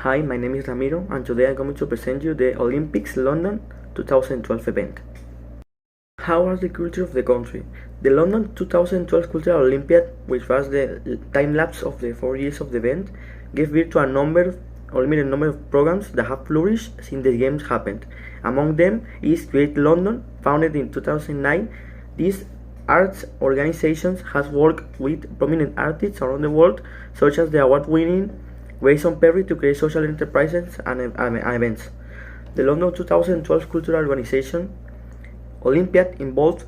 Hi, my name is Ramiro, and today I'm going to present you the Olympics London 2012 event. How was the culture of the country? The London 2012 Cultural Olympiad, which was the time lapse of the 4 years of the event, gave birth to a limited number of programs that have flourished since the games happened. Among them is Create London, founded in 2009. This arts organization has worked with prominent artists around the world, such as the award-winning Grayson Perry, to create social enterprises and events. The London 2012 Cultural Organization Olympiad involved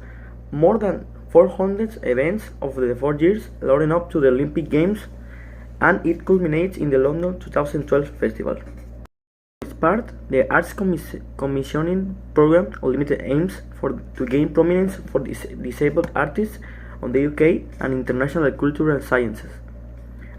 more than 400 events over the 4 years leading up to the Olympic Games, and it culminates in the London 2012 Festival. For its part, the Arts Commissioning Program Unlimited aims to gain prominence for disabled artists on the UK and international cultural sciences,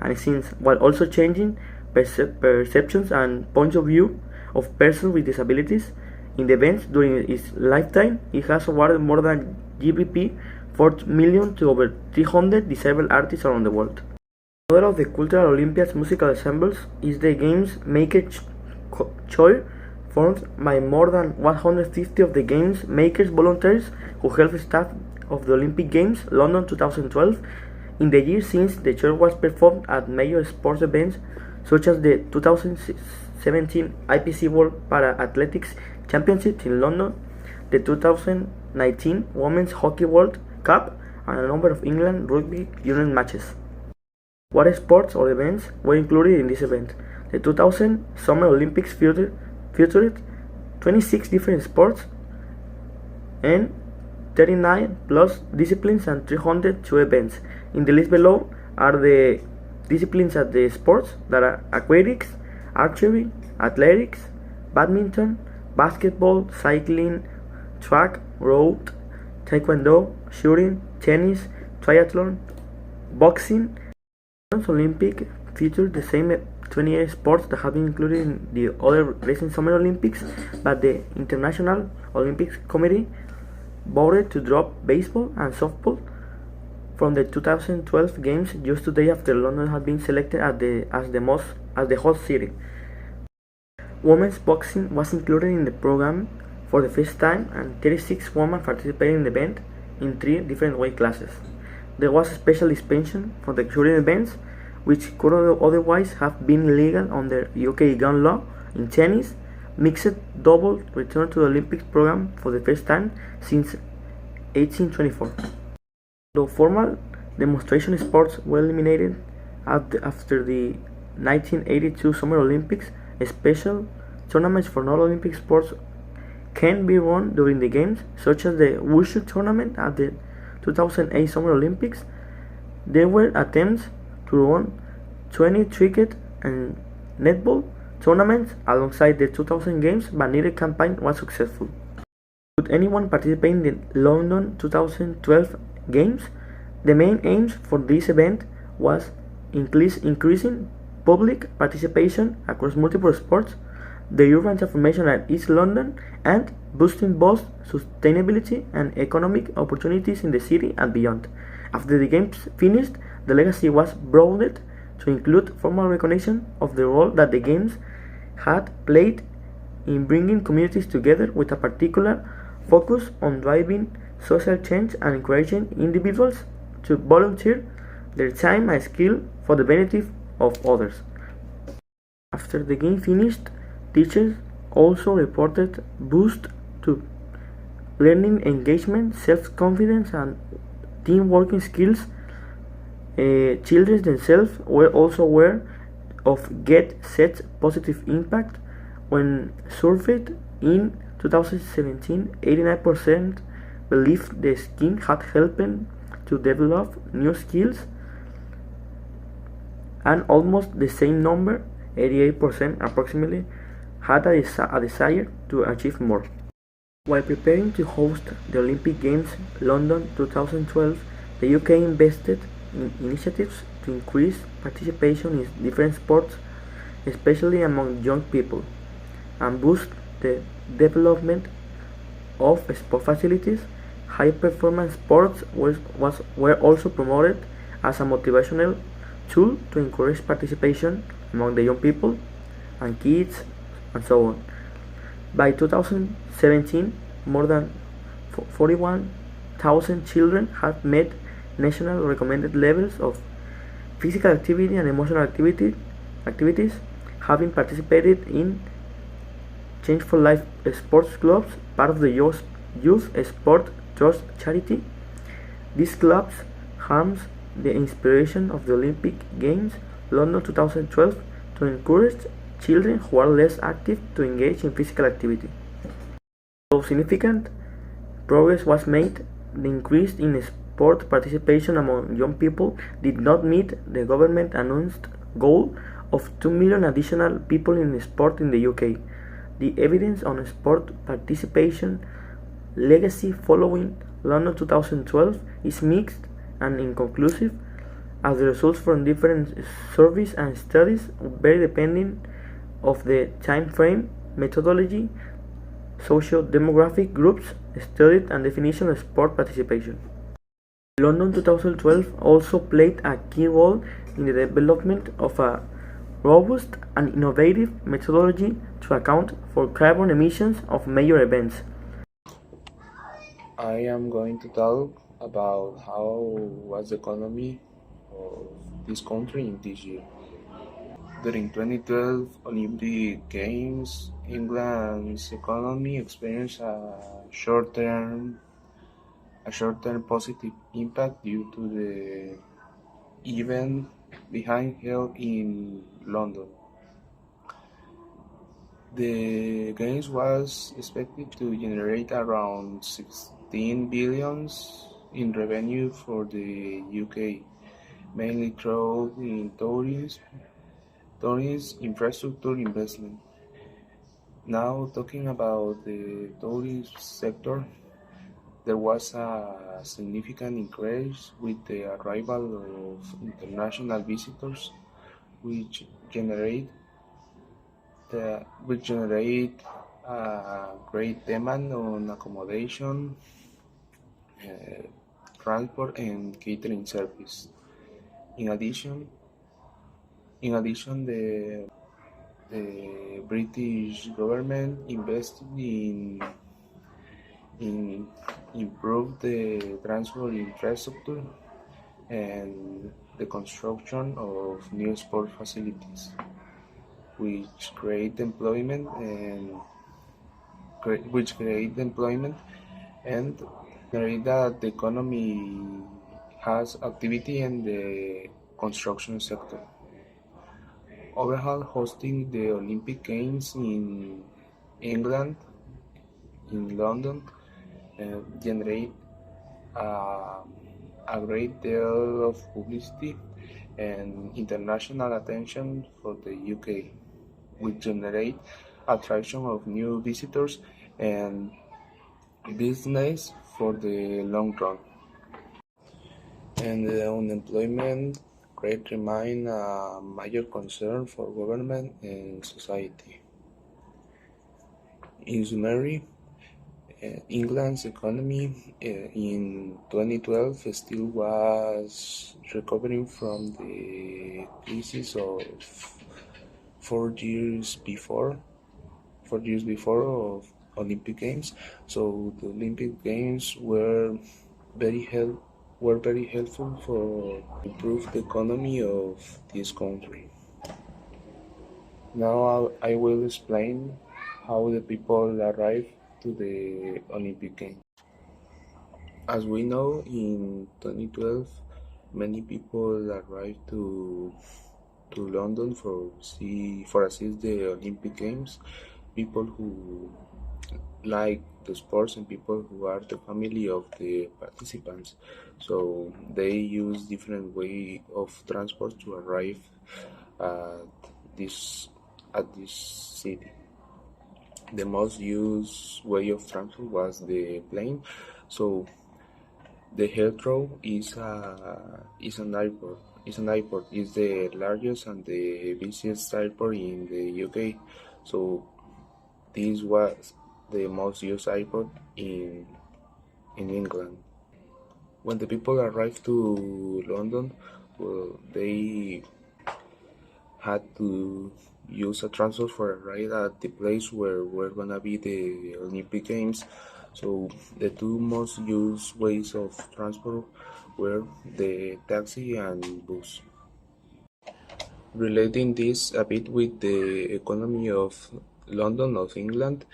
and since while also changing perceptions and points of view of persons with disabilities in the events during its lifetime, it has awarded more than GBP 4 million to over 300 disabled artists around the world. Another of the Cultural Olympiad's musical ensembles is the Games Maker Choir, formed by more than 150 of the Games Makers volunteers who help staff of the Olympic Games London 2012. In the years since, the choir was performed at major sports events such as the 2017 IPC World Para-Athletics Championships in London, the 2019 Women's Hockey World Cup, and a number of England rugby union matches. What sports or events were included in this event? The 2000 Summer Olympics featured 26 different sports and 39 plus disciplines and 302 events. In the list below are the disciplines at the sports that are aquatics, archery, athletics, badminton, basketball, cycling, track, road, taekwondo, shooting, tennis, triathlon, boxing. The Olympic featured the same 28 sports that have been included in the other recent Summer Olympics, but the International Olympic Committee voted to drop baseball and softball from the 2012 Games just 2 days after London had been selected as the host city. Women's boxing was included in the program for the first time, and 36 women participated in the event in 3 different weight classes. There was a special expansion for the shooting events, which could otherwise have been illegal under UK gun law. In tennis, mixed double returned to the Olympics program for the first time since 1824. Though formal demonstration sports were eliminated after the 1982 Summer Olympics, special tournaments for non-Olympic sports can be run during the Games, such as the Wushu tournament at the 2008 Summer Olympics. There were attempts to run 20 cricket and netball tournaments alongside the 2000 Games, but neither campaign was successful. Could anyone participate in the London 2012 Games? The main aims for this event was increasing public participation across multiple sports, the urban transformation at East London, and boosting both sustainability and economic opportunities in the city and beyond. After the Games finished, the legacy was broadened to include formal recognition of the role that the Games had played in bringing communities together, with a particular focus on driving social change and encouraging individuals to volunteer their time and skill for the benefit of others. After the game finished, teachers also reported boost to learning engagement, self-confidence, and team working skills. Children themselves were also aware of Get Set's positive impact. When surveyed in 2017, 89% believed the scheme had helped them to develop new skills, and almost the same number, 88% approximately, had a desire to achieve more. While preparing to host the Olympic Games London 2012, the UK invested in initiatives to increase participation in different sports, especially among young people, and boost the development of sport facilities. High performance sports were also promoted as a motivational tool to encourage participation among the young people, and kids, and so on. By 2017, more than 41,000 children have met national recommended levels of physical activity and emotional activities, having participated in Change for Life sports clubs, part of the Youth Sport Trust charity. These clubs harness the inspiration of the Olympic Games London 2012 to encourage children who are less active to engage in physical activity. Though significant progress was made, the increase in sport participation among young people did not meet the government-announced goal of 2 million additional people in sport in the UK. The evidence on sport participation legacy following London 2012 is mixed and inconclusive, as the results from different surveys and studies vary depending of the time frame, methodology, socio-demographic groups studied, and definition of sport participation. London 2012 also played a key role in the development of a robust and innovative methodology to account for carbon emissions of major events. I am going to talk about how was the economy of this country in this year. During 2012 Olympic Games, England's economy experienced a short-term positive impact due to the event being held in London. The games was expected to generate around 16 billions in revenue for the UK, mainly through in tourist infrastructure investment. Now talking about the tourist sector, there was a significant increase with the arrival of international visitors, which generate great demand on accommodation, uh, transport, and catering service. In addition, the British government invested in improve the transport infrastructure and the construction of new sport facilities, which create employment and generate that the economy has activity in the construction sector. Overall, hosting the Olympic Games in England, in London, generate uh, a great deal of publicity and international attention for the UK, which generate attraction of new visitors and business for the long run. And the unemployment rate remain a major concern for government and society. In summary, England's economy in 2012 still was recovering from the crisis of 4 years before, 4 years before of Olympic Games. So the Olympic Games were very helpful for improve the economy of this country. Now I will explain how the people arrive to the Olympic Games. As we know, in 2012, many people arrived to London for assist the Olympic Games. People who like the sports and people who are the family of the participants. So they use different way of transport to arrive at this this city. The most used way of transport was the plane. So the Heathrow is an airport. It's the largest and the busiest airport in the UK. So this was the most used airport in England. When the people arrived to London, well, they had to use a transport for a ride at the place where we're gonna be the Olympic Games. So the two most used ways of transport were the taxi and bus. Relating this a bit with the economy of London, of England,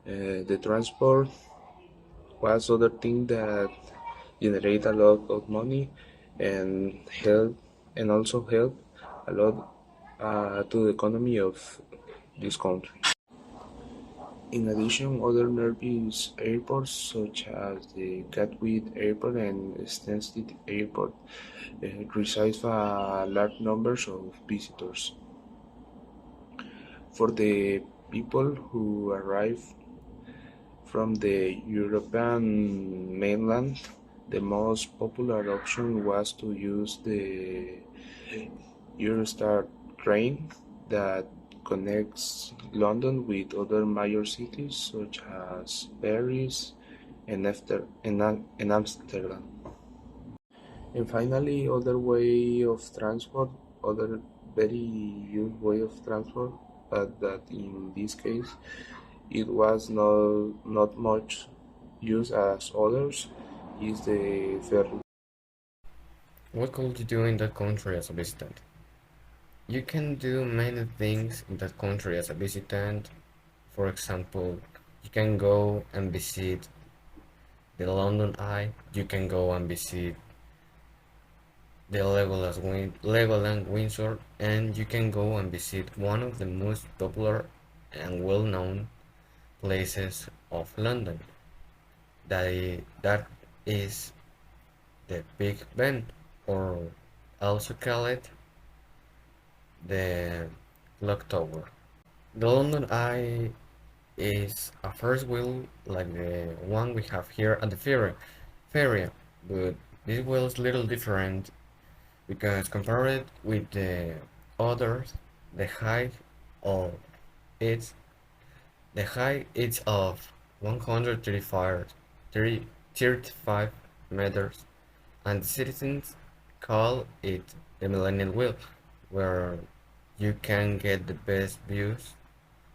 the transport was other thing that generate a lot of money and help and also help a lot to the economy of this country. In addition, other nearby airports such as the Gatwick Airport and Stansted Airport receive large numbers of visitors. For the people who arrive from the European mainland, the most popular option was to use the Eurostar train that connects London with other major cities such as Paris and Amsterdam. And finally, other very used way of transport, but that in this case it was not much used as others, is the ferry. What could you do in that country as a visitant? You can do many things in that country as a visitant. For example, you can go and visit the London Eye, you can go and visit the Legoland Windsor, and you can go and visit one of the most popular and well-known places of London. That is the Big Ben, or also call it the Clock Tower. The London Eye is a first wheel like the one we have here at the ferry, but this wheel is little different because compared with the others, the height of its the height is of 135 meters, and the citizens call it the Millennium Wheel, where you can get the best views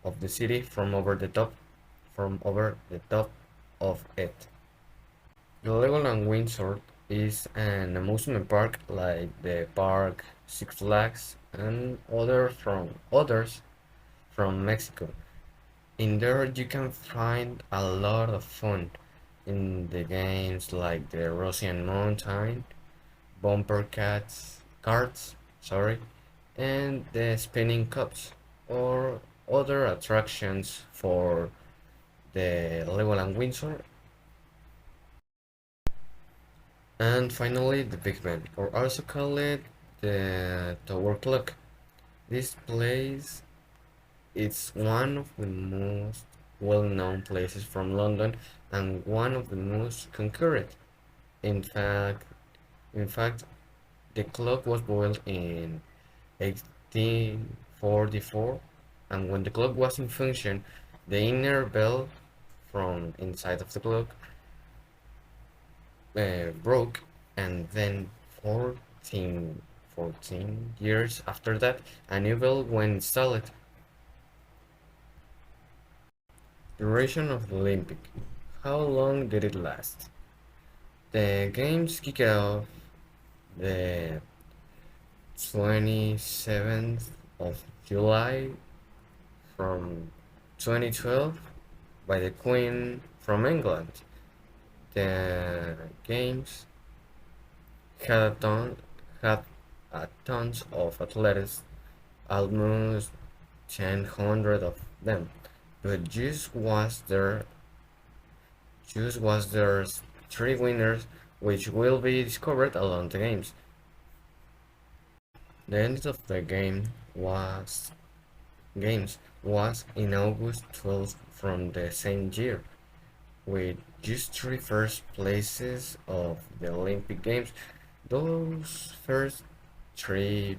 of the city from over the top of it. The Legoland Windsor is an amusement park like the park Six Flags and others from Mexico. In there you can find a lot of fun in the games like the Russian Mountain, bumper carts, sorry, and the spinning cups, or other attractions for the Legoland Windsor. And finally, the Big Ben, or also call it the Tower Clock. This place is one of the most well-known places from London and one of the most concurrent. In fact, in fact, the clock was built in 1844, and when the clock was in function, the inner bell from inside of the clock broke, and then 14 years after that, a new bell was installed. Duration of the Olympic. How long did it last? The games kicked off the 27th of July from 2012 by the Queen from England. The games had had tons of athletes, almost 1,000 of them, but just was there three winners, which will be discovered along the games. The end of the games was in August 12th from the same year, with just three first places of the Olympic Games. Those first three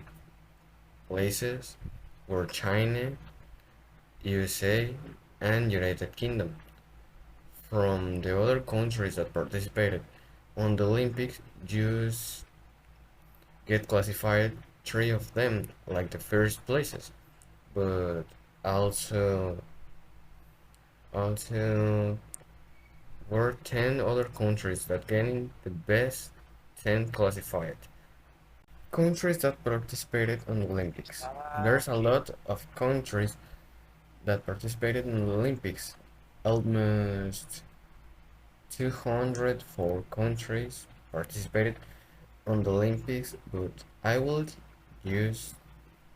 places were China, USA, and United Kingdom. From the other countries that participated on the Olympics, just get classified three of them like the first places. but also also were 10 other countries that getting the best 10 classified countries that participated in the Olympics. There's a lot of countries that participated in the Olympics. Almost 204 countries participated on the Olympics, but I will just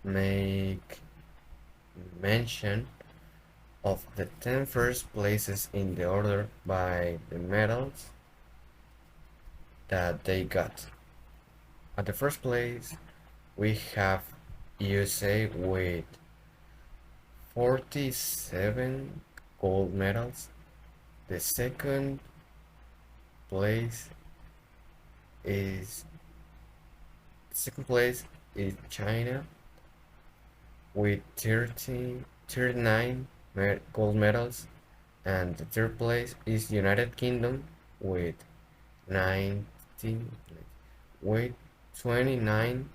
make mention of the 10 first places in the order by the medals that they got. At the first place, we have USA with 47 gold medals. The place is second place is China with 39 gold medals, and the third place is United Kingdom with 19 with 29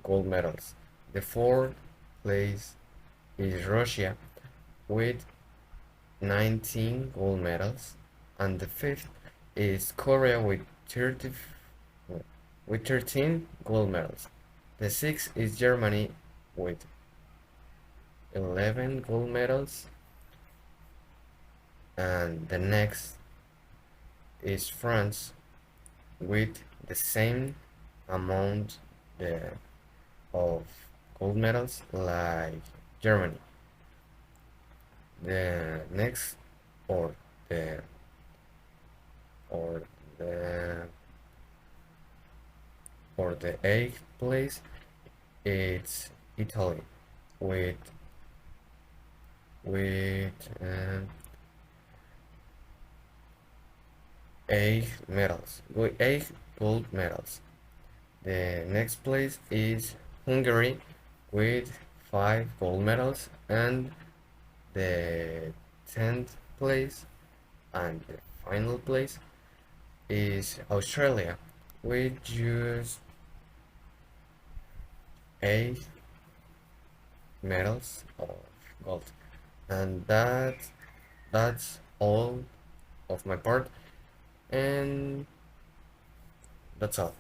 gold medals. The fourth place is Russia with 19 gold medals, and the fifth is Korea with 13 gold medals. The sixth is Germany with 11 gold medals, and the next is France with the same amount of gold medals like Germany. The next or the or the or the eighth place it's Italy with with uh, eight gold medals. The next place is Hungary with 5 gold medals, and the 10th place and the final place is Australia with just 8 medals of gold. And that's all of my part, and that's all.